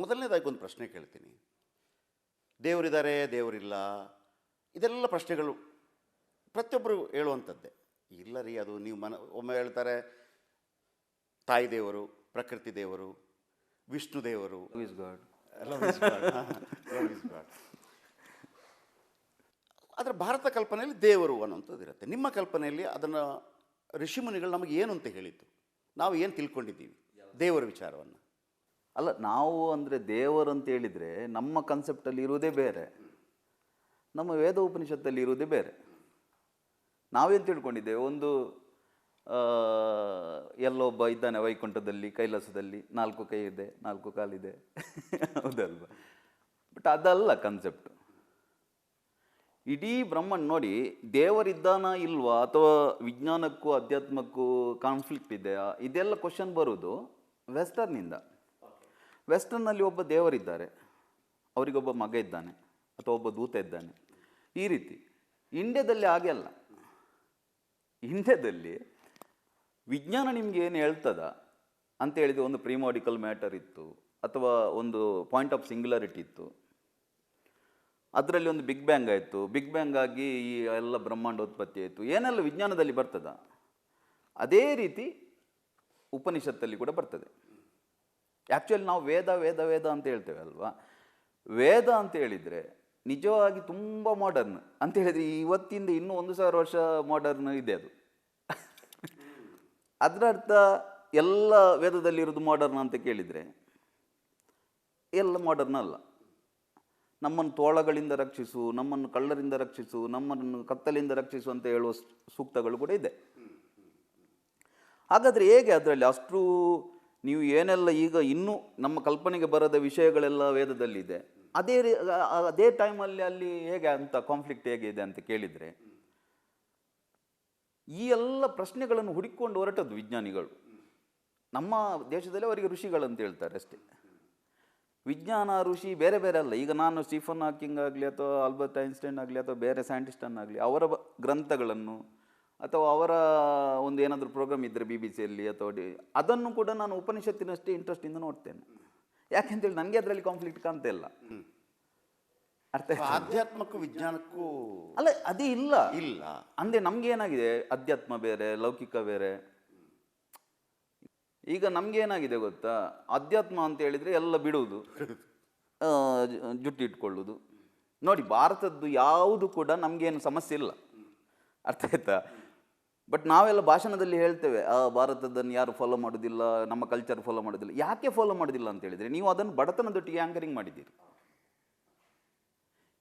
ಮೊದಲನೇದಾಗಿ ಒಂದು ಪ್ರಶ್ನೆ ಕೇಳ್ತೀನಿ. ದೇವರಿದ್ದಾರೆ, ದೇವರಿಲ್ಲ, ಇದೆಲ್ಲ ಪ್ರಶ್ನೆಗಳು ಪ್ರತಿಯೊಬ್ಬರು ಹೇಳುವಂಥದ್ದೇ. ಇಲ್ಲ ರೀ, ಅದು ನೀವು ಒಮ್ಮೆ ಹೇಳ್ತಾರೆ ತಾಯಿ ದೇವರು, ಪ್ರಕೃತಿ ದೇವರು, ವಿಷ್ಣು ದೇವರು, ಇಸ್ ಗಾಡ್, ಆದರೆ ಭಾರತ ಕಲ್ಪನೆಯಲ್ಲಿ ದೇವರು ಅನ್ನೋಂಥದ್ದು ಇರುತ್ತೆ. ನಿಮ್ಮ ಕಲ್ಪನೆಯಲ್ಲಿ ಅದನ್ನು ಋಷಿಮುನಿಗಳು ನಮಗೆ ಏನು ಅಂತ ಹೇಳಿದ್ದು, ನಾವು ಏನು ತಿಳ್ಕೊಂಡಿದ್ದೀವಿ ದೇವರ ವಿಚಾರವನ್ನು? ಅಲ್ಲ, ನಾವು ಅಂದರೆ ದೇವರು ಅಂತ ಹೇಳಿದರೆ ನಮ್ಮ ಕನ್ಸೆಪ್ಟಲ್ಲಿ ಇರುವುದೇ ಬೇರೆ, ನಮ್ಮ ವೇದ ಉಪನಿಷತ್ತಲ್ಲಿ ಇರುವುದೇ ಬೇರೆ. ನಾವೇನು ತಿಳ್ಕೊಂಡಿದ್ದೇವೆ, ಒಂದು ಎಲ್ಲೊಬ್ಬ ಇದ್ದಾನೆ ವೈಕುಂಠದಲ್ಲಿ, ಕೈಲಾಸದಲ್ಲಿ, 4 ಕೈ ಇದೆ, 4 ಕಾಲಿದೆ, ಹೌದಲ್ವ? ಬಟ್ ಅದಲ್ಲ ಕನ್ಸೆಪ್ಟ್. ಇಡೀ ಬ್ರಹ್ಮಾಂಡ ನೋಡಿ, ದೇವರಿದ್ದಾನ ಇಲ್ವಾ, ಅಥವಾ ವಿಜ್ಞಾನಕ್ಕೂ ಅಧ್ಯಾತ್ಮಕ್ಕೂ ಕಾನ್ಫ್ಲಿಕ್ಟ್ ಇದೆಯಾ, ಇದೆಲ್ಲ ಕ್ವಶನ್ ಬರೋದು ವೆಸ್ಟರ್ನಿಂದ. ವೆಸ್ಟರ್ನಲ್ಲಿ ಒಬ್ಬ ದೇವರಿದ್ದಾರೆ, ಅವರಿಗೊಬ್ಬ ಮಗ ಇದ್ದಾನೆ ಅಥವಾ ಒಬ್ಬ ದೂತ ಇದ್ದಾನೆ, ಈ ರೀತಿ. ಇಂಡಿಯಾದಲ್ಲಿ ಹಾಗೆ ಅಲ್ಲ. ಇಂಡಿಯಾದಲ್ಲಿ ವಿಜ್ಞಾನ ನಿಮ್ಗೆ ಏನು ಹೇಳ್ತದ ಅಂತ ಹೇಳಿದರೆ, ಒಂದು ಪ್ರಿಮಾಡಿಕಲ್ ಮ್ಯಾಟರ್ ಇತ್ತು, ಅಥವಾ ಒಂದು ಪಾಯಿಂಟ್ ಆಫ್ ಸಿಂಗ್ಯುಲಾರಿಟಿ ಇತ್ತು, ಅದರಲ್ಲಿ ಒಂದು ಬಿಗ್ ಬ್ಯಾಂಗ್ ಆಯಿತು, ಬಿಗ್ ಬ್ಯಾಂಗ್ ಆಗಿ ಈ ಎಲ್ಲ ಬ್ರಹ್ಮಾಂಡೋತ್ಪತ್ತಿ ಆಯಿತು, ಏನೆಲ್ಲ ವಿಜ್ಞಾನದಲ್ಲಿ ಬರ್ತದ ಅದೇ ರೀತಿ ಉಪನಿಷತ್ತಲ್ಲಿ ಕೂಡ ಬರ್ತದೆ. ಆ್ಯಕ್ಚುಲಿ ನಾವು ವೇದ ವೇದ ವೇದ ಅಂತ ಹೇಳ್ತೇವೆ ಅಲ್ವಾ. ವೇದ ಅಂತ ಹೇಳಿದರೆ ನಿಜವಾಗಿ ತುಂಬ ಮಾಡರ್ನ್ ಅಂತ ಹೇಳಿದರೆ, ಇವತ್ತಿಂದ ಇನ್ನೂ 1000 ವರ್ಷ ಮಾಡರ್ನ್ ಇದೆ ಅದು. ಅದರ ಅರ್ಥ ಎಲ್ಲ ವೇದದಲ್ಲಿರೋದು ಮಾಡರ್ನ್ ಅಂತ ಕೇಳಿದರೆ ಎಲ್ಲ ಮಾಡರ್ನ್ ಅಲ್ಲ. ನಮ್ಮನ್ನು ತೋಳಗಳಿಂದ ರಕ್ಷಿಸು, ನಮ್ಮನ್ನು ಕಳ್ಳರಿಂದ ರಕ್ಷಿಸು, ನಮ್ಮನ್ನು ಕತ್ತಲಿಂದ ರಕ್ಷಿಸು ಅಂತ ಹೇಳುವ ಸೂಕ್ತಗಳು ಕೂಡ ಇದೆ. ಹಾಗಾದರೆ ಹೇಗೆ ಅದರಲ್ಲಿ ಅಷ್ಟು ನೀವು ಏನೆಲ್ಲ ಈಗ ಇನ್ನೂ ನಮ್ಮ ಕಲ್ಪನೆಗೆ ಬರದ ವಿಷಯಗಳೆಲ್ಲ ವೇದದಲ್ಲಿದೆ, ಅದೇ ಟೈಮಲ್ಲಿ ಅಲ್ಲಿ ಹೇಗೆ ಅಂತ ಕಾನ್ಫ್ಲಿಕ್ಟ್ ಹೇಗೆ ಇದೆ ಅಂತ ಕೇಳಿದರೆ, ಈ ಎಲ್ಲ ಪ್ರಶ್ನೆಗಳನ್ನು ಹುಡುಕಿಕೊಂಡು ಹೊರಟದ್ದು ವಿಜ್ಞಾನಿಗಳು. ನಮ್ಮ ದೇಶದಲ್ಲಿ ಅವರಿಗೆ ಋಷಿಗಳಂತ ಹೇಳ್ತಾರೆ ಅಷ್ಟೇ. ವಿಜ್ಞಾನ ಋಷಿ ಬೇರೆ ಬೇರೆ ಅಲ್ಲ. ಈಗ ನಾನು ಸ್ಟೀಫನ್ ಹಾಕಿಂಗ್ ಆಗಲಿ, ಅಥವಾ ಆಲ್ಬರ್ಟ್ ಐನ್ಸ್ಟೈನ್ ಆಗಲಿ, ಅಥವಾ ಬೇರೆ ಸೈಂಟಿಸ್ಟನ್ನಾಗಲಿ, ಅವರ ಗ್ರಂಥಗಳನ್ನು ಅಥವಾ ಅವರ ಒಂದು ಏನಾದರೂ ಪ್ರೋಗ್ರಾಮ್ ಇದ್ದರೆ BBC-ಯಲ್ಲಿ ಅಥವಾ ಅದನ್ನು ಕೂಡ ನಾನು ಉಪನಿಷತ್ತಿನಷ್ಟೇ ಇಂಟ್ರೆಸ್ಟಿಂದ ನೋಡ್ತೇನೆ. ಯಾಕೆಂತೇಳಿ ನನಗೆ ಅದರಲ್ಲಿ ಕಾನ್ಫ್ಲಿಕ್ಟ್ ಕಾಣ್ತಾ ಇಲ್ಲ. ಅರ್ಥ ಆಧ್ಯಾತ್ಮಕ್ಕೂ ವಿಜ್ಞಾನಕ್ಕೂ ಅಲ್ಲ, ಅದೇ ಇಲ್ಲ ಇಲ್ಲ ಅಂದರೆ ನಮ್ಗೆ ಏನಾಗಿದೆ, ಅಧ್ಯಾತ್ಮ ಬೇರೆ, ಲೌಕಿಕ ಬೇರೆ. ಈಗ ನಮ್ಗೆ ಏನಾಗಿದೆ ಗೊತ್ತಾ, ಅಧ್ಯಾತ್ಮ ಅಂತ ಹೇಳಿದರೆ ಎಲ್ಲ ಬಿಡುವುದು, ಜುಟ್ಟು ಇಟ್ಕೊಳ್ಳೋದು. ನೋಡಿ, ಭಾರತದ್ದು ಯಾವುದು ಕೂಡ ನಮಗೇನು ಸಮಸ್ಯೆ ಇಲ್ಲ, ಅರ್ಥ ಆಯ್ತಾ? ಬಟ್ ನಾವೆಲ್ಲ ಭಾಷಣದಲ್ಲಿ ಹೇಳ್ತೇವೆ, ಭಾರತದನ್ನು ಯಾರು ಫಾಲೋ ಮಾಡೋದಿಲ್ಲ, ನಮ್ಮ ಕಲ್ಚರ್ ಫಾಲೋ ಮಾಡೋದಿಲ್ಲ. ಯಾಕೆ ಫಾಲೋ ಮಾಡೋದಿಲ್ಲ ಅಂತ ಹೇಳಿದರೆ, ನೀವು ಅದನ್ನು ಬಡತನದೊಟ್ಟಿಗೆ ಆ್ಯಂಕರಿಂಗ್ ಮಾಡಿದ್ದೀರಿ.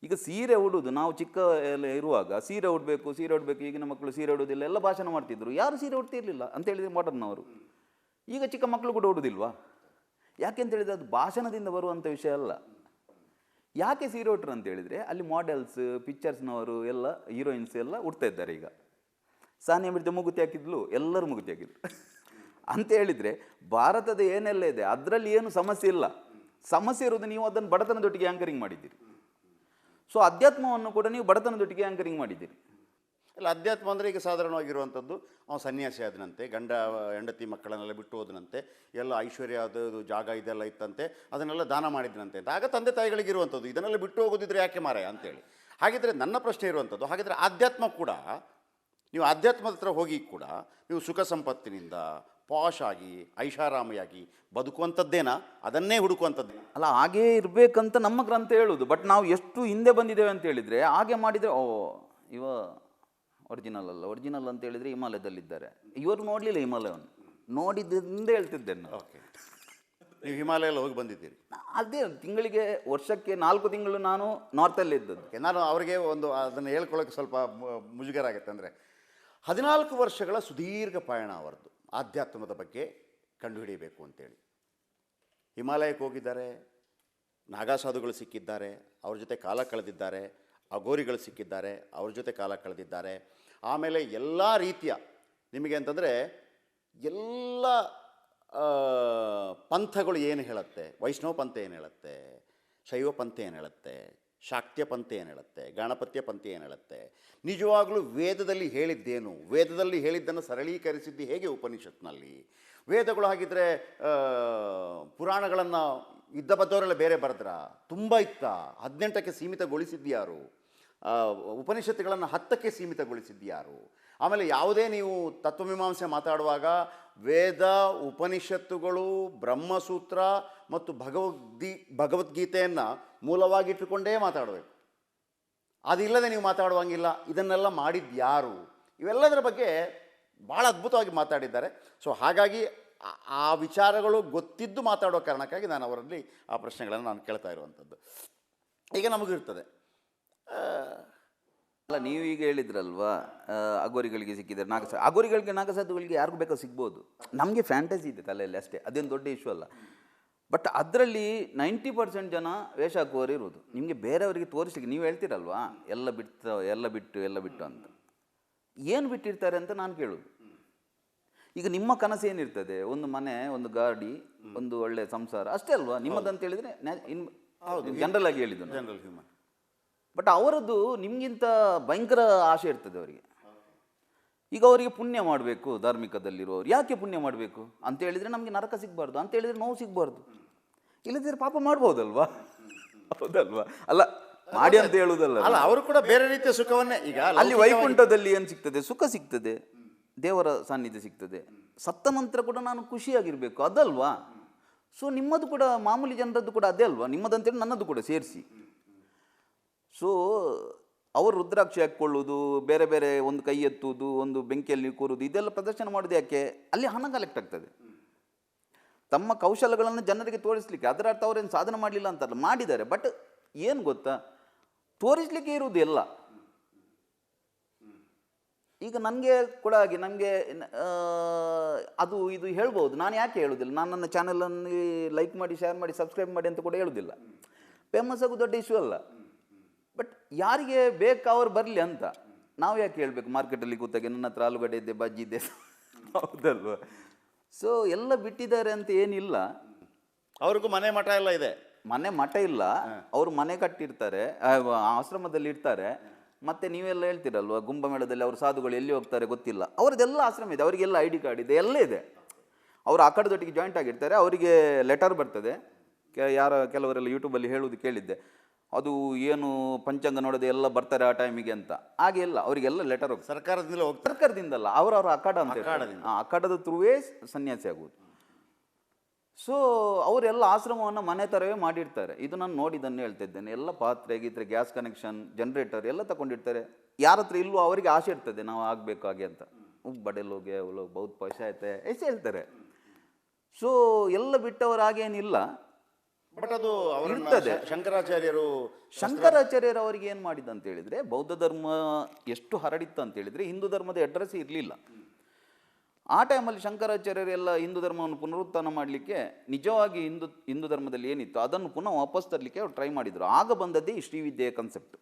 ಈಗ ಸೀರೆ ಉಡೋದು, ನಾವು ಚಿಕ್ಕ ಎಲ್ಲ ಇರುವಾಗ ಸೀರೆ ಉಡಬೇಕು, ಸೀರೆ ಉಡಬೇಕು, ಈಗಿನ ಮಕ್ಕಳು ಸೀರೆ ಉಡೋದಿಲ್ಲ ಎಲ್ಲ ಭಾಷಣ ಮಾಡ್ತಿದ್ರು. ಯಾರು ಸೀರೆ ಉಡ್ತಿರ್ಲಿಲ್ಲ ಅಂತ ಹೇಳಿದರೆ ಮಾಡರ್ನವರು. ಈಗ ಚಿಕ್ಕ ಮಕ್ಕಳು ಕೂಡ ಉಡೋದಿಲ್ವಾ? ಯಾಕೆ ಅಂತ ಹೇಳಿದರೆ ಅದು ಭಾಷಣದಿಂದ ಬರುವಂಥ ವಿಷಯ ಅಲ್ಲ. ಯಾಕೆ ಸೀರೆ ಉಟ್ರು ಅಂತ ಹೇಳಿದರೆ, ಅಲ್ಲಿ ಮಾಡೆಲ್ಸ್, ಪಿಕ್ಚರ್ಸ್ನವರು ಎಲ್ಲ, ಹೀರೋಯಿನ್ಸ್ ಎಲ್ಲ ಉಡ್ತಾ ಇದ್ದಾರೆ. ಈಗ ಸಾನಿಯಾ ಮಿರ್ಜಾ ಮುಗುತಿ ಹಾಕಿದ್ಲು, ಎಲ್ಲರೂ ಮುಗುತಿ ಹಾಕಿದ್ರು ಅಂತ ಹೇಳಿದರೆ, ಭಾರತದ ಏನೆಲ್ಲ ಇದೆ ಅದರಲ್ಲಿ ಏನು ಸಮಸ್ಯೆ ಇಲ್ಲ. ಸಮಸ್ಯೆ ಇರೋದು ನೀವು ಅದನ್ನು ಬಡತನದೊಟ್ಟಿಗೆ ಆ್ಯಂಕರಿಂಗ್ ಮಾಡಿದ್ದೀರಿ. ಸೊ ಅಧ್ಯಾತ್ಮವನ್ನು ಕೂಡ ನೀವು ಬಡತನದೊಟ್ಟಿಗೆ ಆ್ಯಂಕರಿಂಗ್ ಮಾಡಿದ್ದೀರಿ. ಅಲ್ಲ, ಅಧ್ಯಾತ್ಮ ಅಂದರೆ ಈಗ ಸಾಧಾರಣವಾಗಿರುವಂಥದ್ದು, ಅವನು ಸನ್ಯಾಸಿ ಆದನಂತೆ, ಗಂಡ ಹೆಂಡತಿ ಮಕ್ಕಳನ್ನೆಲ್ಲ ಬಿಟ್ಟು ಹೋದನಂತೆ, ಎಲ್ಲ ಐಶ್ವರ್ಯ ಅದು ಜಾಗ ಇದೆಲ್ಲ ಇತ್ತಂತೆ, ಅದನ್ನೆಲ್ಲ ದಾನ ಮಾಡಿದನಂತೆ ಅಂತ. ಆಗ ತಂದೆ ತಾಯಿಗಳಿಗೆ ಇರುವಂಥದ್ದು, ಇದನ್ನೆಲ್ಲ ಬಿಟ್ಟು ಹೋಗೋದಿದ್ರೆ ಯಾಕೆ ಮಾರಾಯ ಅಂತೇಳಿ. ಹಾಗಿದ್ರೆ ನನ್ನ ಪ್ರಶ್ನೆ ಇರುವಂಥದ್ದು, ಹಾಗಿದ್ರೆ ಆಧ್ಯಾತ್ಮ ಕೂಡ, ನೀವು ಆಧ್ಯಾತ್ಮದ ಹತ್ರ ಹೋಗಿ ಕೂಡ ನೀವು ಸುಖ ಸಂಪತ್ತಿನಿಂದ ಪಾಶ್ ಆಗಿ ಐಷಾರಾಮಿಯಾಗಿ ಬದುಕುವಂಥದ್ದೇನಾ, ಅದನ್ನೇ ಹುಡುಕುವಂಥದ್ದು? ಅಲ್ಲ, ಹಾಗೇ ಇರಬೇಕಂತ ನಮ್ಮ ಗ್ರಂಥ ಹೇಳುವುದು. ಬಟ್ ನಾವು ಎಷ್ಟು ಹಿಂದೆ ಬಂದಿದ್ದೇವೆ ಅಂತ ಹೇಳಿದರೆ, ಹಾಗೆ ಮಾಡಿದರೆ ಇವ ಒರಿಜಿನಲ್ ಅಲ್ಲ, ಒರಿಜಿನಲ್ ಅಂತ ಹೇಳಿದರೆ ಹಿಮಾಲಯದಲ್ಲಿದ್ದಾರೆ. ಇವರು ನೋಡಲಿಲ್ಲ ಹಿಮಾಲಯವನ್ನು, ನೋಡಿದ್ರಿಂದ ಹೇಳ್ತಿದ್ದೇನೆ ನಾನು. ಓಕೆ, ನೀವು ಹಿಮಾಲಯ ಎಲ್ಲ ಹೋಗಿ ಬಂದಿದ್ದೀರಿ? ಅದೇ ತಿಂಗಳಿಗೆ, ವರ್ಷಕ್ಕೆ 4 ತಿಂಗಳು ನಾನು ನಾರ್ತಲ್ಲಿ ಇದ್ದದ್ದು. ನಾನು ಅವರಿಗೆ ಒಂದು ಅದನ್ನು ಹೇಳ್ಕೊಳ್ಳೋಕ್ಕೆ ಸ್ವಲ್ಪ ಮುಜುಗರ ಆಗುತ್ತೆ. ಅಂದರೆ 14 ವರ್ಷಗಳ ಸುದೀರ್ಘ ಪಯಣ ಅವರದ್ದು ಆಧ್ಯಾತ್ಮದ ಬಗ್ಗೆ ಕಂಡುಹಿಡಿಯಬೇಕು ಅಂತೇಳಿ. ಹಿಮಾಲಯಕ್ಕೆ ಹೋಗಿದ್ದಾರೆ, ನಾಗಾ ಸಾಧುಗಳು ಸಿಕ್ಕಿದ್ದಾರೆ, ಅವ್ರ ಜೊತೆ ಕಾಲ ಕಳೆದಿದ್ದಾರೆ, ಅಘೋರಿಗಳು ಸಿಕ್ಕಿದ್ದಾರೆ, ಅವ್ರ ಜೊತೆ ಕಾಲ ಕಳೆದಿದ್ದಾರೆ. ಆಮೇಲೆ ಎಲ್ಲ ರೀತಿಯ ನಿಮಗೆ ಅಂತಂದರೆ ಎಲ್ಲ ಪಂಥಗಳು ಏನು ಹೇಳುತ್ತೆ, ವೈಷ್ಣವ ಪಂಥ ಏನು ಹೇಳುತ್ತೆ, ಶೈವ ಪಂಥ ಏನು ಹೇಳುತ್ತೆ, ಶಾಕ್ತ್ಯ ಪಂಥ ಏನು ಹೇಳುತ್ತೆ, ಗಣಪತ್ಯ ಪಂಥ ಏನು ಹೇಳುತ್ತೆ, ನಿಜವಾಗಲೂ ವೇದದಲ್ಲಿ ಹೇಳಿದ್ದೇನು, ವೇದದಲ್ಲಿ ಹೇಳಿದ್ದನ್ನು ಸರಳೀಕರಿಸಿದ್ದು ಹೇಗೆ ಉಪನಿಷತ್ನಲ್ಲಿ. ವೇದಗಳು ಹಾಗಿದ್ರೆ ಪುರಾಣಗಳನ್ನು ಇದ್ದ ಬದ್ದವರೆಲ್ಲ ಬೇರೆ ಬರೆದ್ರ? ತುಂಬ ಇತ್ತ? 18ಕ್ಕೆ ಸೀಮಿತಗೊಳಿಸಿದ್ಯಾರು? ಉಪನಿಷತ್ತುಗಳನ್ನು 10ಕ್ಕೆ ಸೀಮಿತಗೊಳಿಸಿದ್ಯಾರು? ಆಮೇಲೆ ಯಾವುದೇ ನೀವು ತತ್ವಮೀಮಾಂಸೆ ಮಾತಾಡುವಾಗ ವೇದ, ಉಪನಿಷತ್ತುಗಳು, ಬ್ರಹ್ಮಸೂತ್ರ ಮತ್ತು ಭಗವದ್ಗೀತೆಯನ್ನು ಮೂಲವಾಗಿಟ್ಟುಕೊಂಡೇ ಮಾತಾಡಬೇಕು. ಅದಿಲ್ಲದೆ ನೀವು ಮಾತಾಡುವಂಗಿಲ್ಲ. ಇದನ್ನೆಲ್ಲ ಮಾಡಿದ್ಯಾರು? ಇವೆಲ್ಲದರ ಬಗ್ಗೆ ಭಾಳ ಅದ್ಭುತವಾಗಿ ಮಾತಾಡಿದ್ದಾರೆ. ಸೊ ಹಾಗಾಗಿ ಆ ವಿಚಾರಗಳು ಗೊತ್ತಿದ್ದು ಮಾತಾಡೋ ಕಾರಣಕ್ಕಾಗಿ ನಾನು ಅವರಲ್ಲಿ ಆ ಪ್ರಶ್ನೆಗಳನ್ನು ನಾನು ಕೇಳ್ತಾ ಇರುವಂಥದ್ದು. ಈಗ ನಮಗಿರ್ತದೆ ಅಲ್ಲ, ನೀವು ಈಗ ಹೇಳಿದ್ರಲ್ವಾ ಅಗೋರಿಗಳಿಗೆ ಸಿಕ್ಕಿದ್ದಾರೆ ಅಗೋರಿಗಳಿಗೆ ನಾಗಸಾಧುಗಳಿಗೆ ಯಾರಿಗೂ ಬೇಕೋ ಸಿಗ್ಬೋದು. ನಮಗೆ ಫ್ಯಾಂಟಸಿ ಇದೆ ತಲೆಯಲ್ಲಿ ಅಷ್ಟೇ, ಅದೇನು ದೊಡ್ಡ ಇಶ್ಯೂ ಅಲ್ಲ. ಬಟ್ ಅದರಲ್ಲಿ 90% ಜನ ವೇಷ ಹಾಕುವವರು ಇರುವುದು. ನಿಮಗೆ ಬೇರೆಯವರಿಗೆ ತೋರಿಸ್ಲಿಕ್ಕೆ ನೀವು ಹೇಳ್ತೀರಲ್ವಾ ಎಲ್ಲ ಬಿಟ್ಟು ಅಂತ. ಏನು ಬಿಟ್ಟಿರ್ತಾರೆ ಅಂತ ನಾನು ಕೇಳೋದು. ಈಗ ನಿಮ್ಮ ಕನಸು ಏನಿರ್ತದೆ? ಒಂದು ಮನೆ, ಒಂದು ಗಾಡಿ, ಒಂದು ಒಳ್ಳೆ ಸಂಸಾರ ಅಷ್ಟೇ ಅಲ್ವಾ ನಿಮ್ಮದಂತ ಹೇಳಿದರೆ? ಜನರಲ್ ಆಗಿ ಹೇಳಿದ್ದು, ಜನರಲ್ ಹ್ಯೂಮನ್. ಬಟ್ ಅವರದ್ದು ನಿಮಗಿಂತ ಭಯಂಕರ ಆಸೆ ಇರ್ತದೆ ಅವರಿಗೆ. ಈಗ ಅವರಿಗೆ ಪುಣ್ಯ ಮಾಡಬೇಕು, ಧಾರ್ಮಿಕದಲ್ಲಿರೋರು ಯಾಕೆ ಪುಣ್ಯ ಮಾಡಬೇಕು ಅಂತ ಹೇಳಿದರೆ ನಮಗೆ ನರಕ ಸಿಗಬಾರ್ದು, ಅಂತ ಹೇಳಿದರೆ ನೋವು ಸಿಗಬಾರ್ದು, ಇಲ್ಲದಿದ್ದರೆ ಪಾಪ ಮಾಡ್ಬೋದಲ್ವಾ? ಹೌದಲ್ವಾ? ಅಲ್ಲ ಮಾಡಿ ಅಂತ ಹೇಳುವುದಲ್ಲ. ಅಲ್ಲ, ಅವರು ಕೂಡ ಬೇರೆ ರೀತಿಯ ಸುಖವನ್ನೇ. ಈಗ ಅಲ್ಲಿ ವೈಕುಂಠದಲ್ಲಿ ಏನು ಸಿಗ್ತದೆ? ಸುಖ ಸಿಗ್ತದೆ, ದೇವರ ಸಾನ್ನಿಧ್ಯ ಸಿಗ್ತದೆ. ಸತ್ತ ನಂತರ ಕೂಡ ನಾನು ಖುಷಿಯಾಗಿರಬೇಕು, ಅದಲ್ವಾ? ಸೊ ನಿಮ್ಮದು ಕೂಡ ಮಾಮೂಲಿ ಜನರದ್ದು ಕೂಡ ಅದೇ ಅಲ್ವಾ? ನಿಮ್ಮದಂತೇಳಿ ನನ್ನದು ಕೂಡ ಸೇರಿಸಿ. ಸೊ ಅವರು ರುದ್ರಾಕ್ಷಿ ಹಾಕ್ಕೊಳ್ಳೋದು, ಬೇರೆ ಬೇರೆ ಒಂದು ಕೈ ಎತ್ತುವುದು, ಒಂದು ಬೆಂಕಿಯಲ್ಲಿ ಕೂರುವುದು, ಇದೆಲ್ಲ ಪ್ರದರ್ಶನ ಮಾಡೋದು ಯಾಕೆ? ಅಲ್ಲಿ ಹಣ ಕಲೆಕ್ಟ್ ಆಗ್ತದೆ. ತಮ್ಮ ಕೌಶಲಗಳನ್ನು ಜನರಿಗೆ ತೋರಿಸಲಿಕ್ಕೆ. ಅದರ ಅರ್ಥ ಅವರೇನು ಸಾಧನೆ ಮಾಡಲಿಲ್ಲ ಅಂತಲ್ಲ, ಮಾಡಿದ್ದಾರೆ. ಬಟ್ ಏನು ಗೊತ್ತಾ, ತೋರಿಸಲಿಕ್ಕೆ ಇರುವುದು ಎಲ್ಲ. ಈಗ ನನಗೆ ಕೂಡ ಹಾಗೆ ನನಗೆ ಅದು ಇದು ಹೇಳ್ಬೋದು. ನಾನು ಯಾಕೆ ಹೇಳೋದಿಲ್ಲ? ನಾನು ನನ್ನ ಚಾನಲನ್ನು ಲೈಕ್ ಮಾಡಿ, ಶೇರ್ ಮಾಡಿ, ಸಬ್ಸ್ಕ್ರೈಬ್ ಮಾಡಿ ಅಂತ ಕೂಡ ಹೇಳೋದಿಲ್ಲ. ಫೇಮಸ್ ಆಗೋ ದೊಡ್ಡ ಇಶ್ಯೂ ಅಲ್ಲ. ಬಟ್ ಯಾರಿಗೆ ಬೇಕು ಅವ್ರು ಬರಲಿ ಅಂತ ನಾವು ಯಾಕೆ ಹೇಳಬೇಕು? ಮಾರ್ಕೆಟಲ್ಲಿ ಕೂತಾಗೆ ನನ್ನ ಹತ್ರ ಆಲೂಗಡ್ಡೆ ಇದೆ, ಬಜ್ಜಿ ಇದೆ, ಹೌದಲ್ವ? ಸೊ ಎಲ್ಲ ಬಿಟ್ಟಿದ್ದಾರೆ ಅಂತ ಏನಿಲ್ಲ. ಅವ್ರಿಗೂ ಮನೆ ಮಠ ಎಲ್ಲ ಇದೆ. ಮನೆ ಮಠ ಇಲ್ಲ, ಅವರು ಮನೆ ಕಟ್ಟಿರ್ತಾರೆ, ಆಶ್ರಮದಲ್ಲಿ ಇರ್ತಾರೆ. ಮತ್ತೆ ನೀವೆಲ್ಲ ಹೇಳ್ತೀರಲ್ವ, ಕುಂಭಮೇಳದಲ್ಲಿ ಅವ್ರ ಸಾಧುಗಳು ಎಲ್ಲಿ ಹೋಗ್ತಾರೆ ಗೊತ್ತಿಲ್ಲ, ಅವ್ರದ್ದೆಲ್ಲ ಆಶ್ರಮ ಇದೆ, ಅವರಿಗೆಲ್ಲ ID ಕಾರ್ಡ್ ಇದೆ, ಎಲ್ಲ ಇದೆ. ಅವರು ಆ ಕಡೆದೊಟ್ಟಿಗೆ ಜಾಯಿಂಟ್ ಆಗಿರ್ತಾರೆ. ಅವರಿಗೆ ಲೆಟರ್ ಬರ್ತದೆ. ಕೆಲವರೆಲ್ಲ ಯೂಟ್ಯೂಬಲ್ಲಿ ಹೇಳುವುದು ಕೇಳಿದ್ದೆ, ಅದು ಏನು ಪಂಚಾಂಗ ನೋಡೋದು ಎಲ್ಲ ಬರ್ತಾರೆ ಆ ಟೈಮಿಗೆ ಅಂತ. ಹಾಗೆ ಎಲ್ಲ ಅವರಿಗೆಲ್ಲ ಲೆಟರ್ ಹೋಗ್ತದೆ ಸರ್ಕಾರದಿಂದ. ಸರ್ಕಾರದಿಂದಲ್ಲ, ಅವರವರ ಅಖಾಡ ಅಂತ, ಅಖಾಡದ ಥ್ರೂವೇ ಸನ್ಯಾಸಿ ಆಗುವುದು. ಸೊ ಅವರೆಲ್ಲ ಆಶ್ರಮವನ್ನು ಮನೆ ಥರವೇ ಮಾಡಿರ್ತಾರೆ. ಇದು ನಾನು ನೋಡಿದ್ದನ್ನು ಹೇಳ್ತಾ ಇದ್ದೇನೆ. ಎಲ್ಲ ಪಾತ್ರೆ ಗೀತ್ರೆ, ಗ್ಯಾಸ್ ಕನೆಕ್ಷನ್, ಜನರೇಟರ್ ಎಲ್ಲ ತಗೊಂಡಿರ್ತಾರೆ. ಯಾರ ಹತ್ರ ಇಲ್ಲೂ ಅವರಿಗೆ ಆಸೆ ಇರ್ತದೆ ನಾವು ಆಗಬೇಕು ಹಾಗೆ ಅಂತ. ಬಡೆಲೋಗೆ ಅವಳು ಬಹುತ್ ಪೈಸೆ ಆಯ್ತೆ ಎಷ್ಟು ಹೇಳ್ತಾರೆ. ಸೊ ಎಲ್ಲ ಬಿಟ್ಟವರು ಹಾಗೇನಿಲ್ಲ. ಬಟ್ ಅದು ಇರ್ತದೆ. ಶಂಕರಾಚಾರ್ಯರು ಅವರಿಗೆ ಏನು ಮಾಡಿದ್ದು ಅಂತ ಹೇಳಿದರೆ, ಬೌದ್ಧ ಧರ್ಮ ಎಷ್ಟು ಹರಡಿತ್ತು ಅಂತ ಹೇಳಿದರೆ ಹಿಂದೂ ಧರ್ಮದ ಅಡ್ರೆಸ್ ಇರಲಿಲ್ಲ. ಆ ಟೈಮಲ್ಲಿ ಶಂಕರಾಚಾರ್ಯರೆಲ್ಲ ಹಿಂದೂ ಧರ್ಮವನ್ನು ಪುನರುತ್ಥಾನ ಮಾಡಲಿಕ್ಕೆ, ನಿಜವಾಗಿ ಹಿಂದೂ ಧರ್ಮದಲ್ಲಿ ಏನಿತ್ತು ಅದನ್ನು ಪುನಃ ವಾಪಸ್ ತರಲಿಕ್ಕೆ ಅವ್ರು ಟ್ರೈ ಮಾಡಿದರು. ಆಗ ಬಂದದ್ದೇ ಈ ಶ್ರೀವಿದ್ಯೆಯ ಕಾನ್ಸೆಪ್ಟ್.